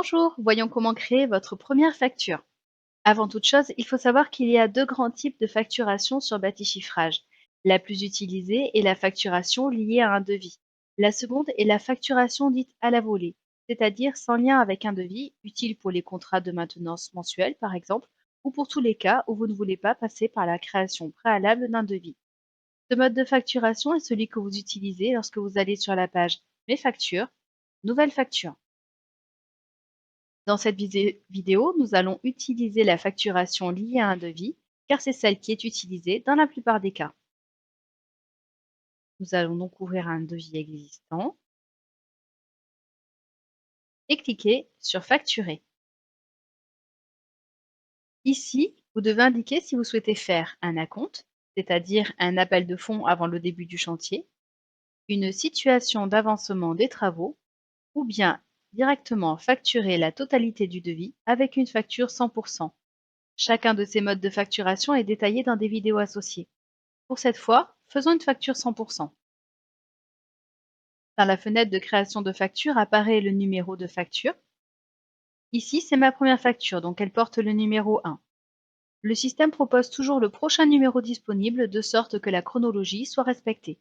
Bonjour, voyons comment créer votre première facture. Avant toute chose, il faut savoir qu'il y a deux grands types de facturation sur Batichiffrage. La plus utilisée est la facturation liée à un devis. La seconde est la facturation dite à la volée, c'est-à-dire sans lien avec un devis, utile pour les contrats de maintenance mensuels par exemple, ou pour tous les cas où vous ne voulez pas passer par la création préalable d'un devis. Ce mode de facturation est celui que vous utilisez lorsque vous allez sur la page Mes factures, Nouvelle facture. Dans cette vidéo, nous allons utiliser la facturation liée à un devis, car c'est celle qui est utilisée dans la plupart des cas. Nous allons donc ouvrir un devis existant et cliquer sur Facturer. Ici, vous devez indiquer si vous souhaitez faire un acompte, c'est-à-dire un appel de fonds avant le début du chantier, une situation d'avancement des travaux, ou bien directement facturer la totalité du devis avec une facture 100%. Chacun de ces modes de facturation est détaillé dans des vidéos associées. Pour cette fois, faisons une facture 100%. Dans la fenêtre de création de facture apparaît le numéro de facture. Ici, c'est ma première facture, donc elle porte le numéro 1. Le système propose toujours le prochain numéro disponible de sorte que la chronologie soit respectée.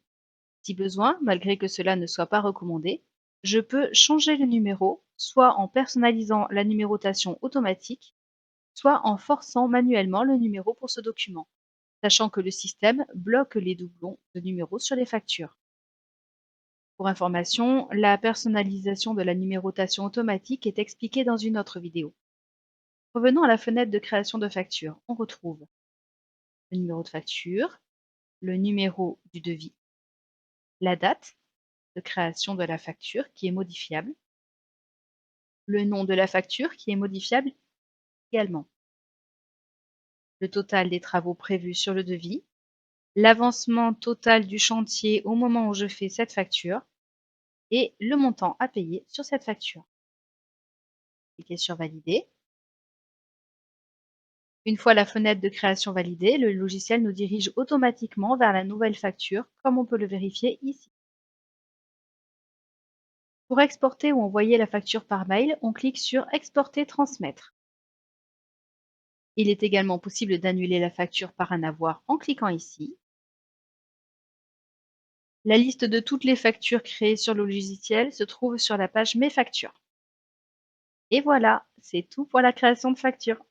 Si besoin, malgré que cela ne soit pas recommandé, je peux changer le numéro, soit en personnalisant la numérotation automatique, soit en forçant manuellement le numéro pour ce document, sachant que le système bloque les doublons de numéros sur les factures. Pour information, la personnalisation de la numérotation automatique est expliquée dans une autre vidéo. Revenons à la fenêtre de création de facture. On retrouve le numéro de facture, le numéro du devis, la date de création de la facture qui est modifiable, le nom de la facture qui est modifiable également, le total des travaux prévus sur le devis, l'avancement total du chantier au moment où je fais cette facture et le montant à payer sur cette facture. Cliquez sur Valider. Une fois la fenêtre de création validée, le logiciel nous dirige automatiquement vers la nouvelle facture, comme on peut le vérifier ici. Pour exporter ou envoyer la facture par mail, on clique sur Exporter, transmettre. Il est également possible d'annuler la facture par un avoir en cliquant ici. La liste de toutes les factures créées sur le logiciel se trouve sur la page Mes factures. Et voilà, c'est tout pour la création de factures.